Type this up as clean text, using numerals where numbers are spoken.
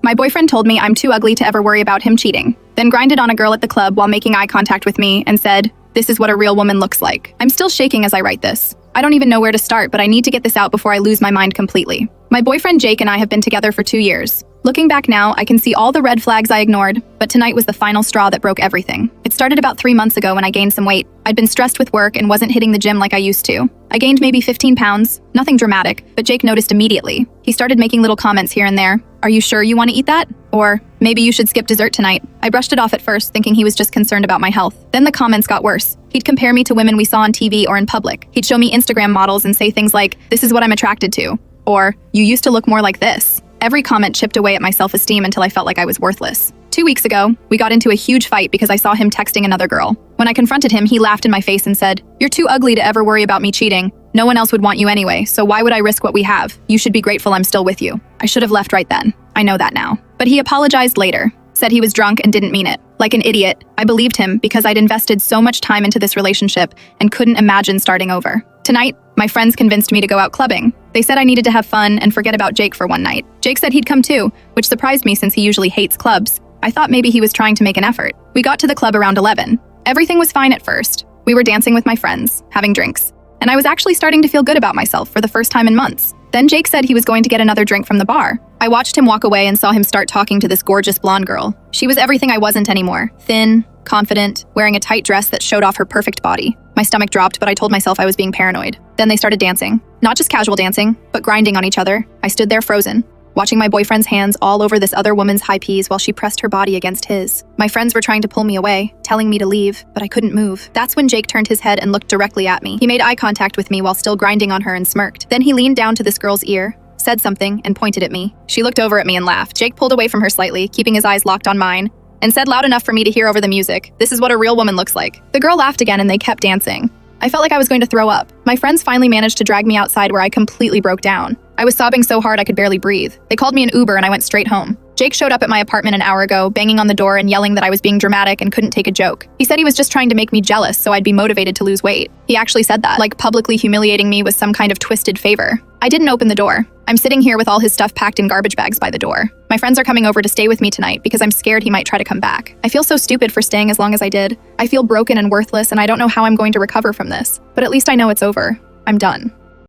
My boyfriend told me I'm too ugly to ever worry about him cheating, then grinded on a girl at the club while making eye contact with me and said, "This is what a real woman looks like." I'm still shaking as I write this. I don't even know where to start, but I need to get this out before I lose my mind completely. My boyfriend Jake and I have been together for 2 years. Looking back now, I can see all the red flags I ignored, but tonight was the final straw that broke everything. It started about 3 months ago when I gained some weight. I'd been stressed with work and wasn't hitting the gym like I used to. I gained maybe 15 pounds, nothing dramatic, but Jake noticed immediately. He started making little comments here and there. "Are you sure you want to eat that?" Or, "Maybe you should skip dessert tonight." I brushed it off at first, thinking he was just concerned about my health. Then the comments got worse. He'd compare me to women we saw on TV or in public. He'd show me Instagram models and say things like, "This is what I'm attracted to," or, "You used to look more like this." Every comment chipped away at my self-esteem until I felt like I was worthless. 2 weeks ago, we got into a huge fight because I saw him texting another girl. When I confronted him, he laughed in my face and said, "You're too ugly to ever worry about me cheating. No one else would want you anyway, so why would I risk what we have? You should be grateful I'm still with you." I should have left right then. I know that now. But he apologized later, said he was drunk and didn't mean it. Like an idiot, I believed him because I'd invested so much time into this relationship and couldn't imagine starting over. Tonight, my friends convinced me to go out clubbing. They said I needed to have fun and forget about Jake for one night. Jake said he'd come too, which surprised me since he usually hates clubs. I thought maybe he was trying to make an effort. We got to the club around 11. Everything was fine at first. We were dancing with my friends, having drinks. And I was actually starting to feel good about myself for the first time in months. Then Jake said he was going to get another drink from the bar. I watched him walk away and saw him start talking to this gorgeous blonde girl. She was everything I wasn't anymore. Thin, confident, wearing a tight dress that showed off her perfect body. My stomach dropped, but I told myself I was being paranoid. Then they started dancing. Not just casual dancing, but grinding on each other. I stood there frozen, watching my boyfriend's hands all over this other woman's high P's while she pressed her body against his. My friends were trying to pull me away, telling me to leave, but I couldn't move. That's when Jake turned his head and looked directly at me. He made eye contact with me while still grinding on her and smirked. Then he leaned down to this girl's ear, said something, and pointed at me. She looked over at me and laughed. Jake pulled away from her slightly, keeping his eyes locked on mine, and said loud enough for me to hear over the music, "This is what a real woman looks like." The girl laughed again and they kept dancing. I felt like I was going to throw up. My friends finally managed to drag me outside where I completely broke down. I was sobbing so hard I could barely breathe. They called me an Uber and I went straight home. Jake showed up at my apartment an hour ago, banging on the door and yelling that I was being dramatic and couldn't take a joke. He said he was just trying to make me jealous so I'd be motivated to lose weight. He actually said that, like publicly humiliating me was some kind of twisted favor. I didn't open the door. I'm sitting here with all his stuff packed in garbage bags by the door. My friends are coming over to stay with me tonight because I'm scared he might try to come back. I feel so stupid for staying as long as I did. I feel broken and worthless and I don't know how I'm going to recover from this. But at least I know it's over. I'm done.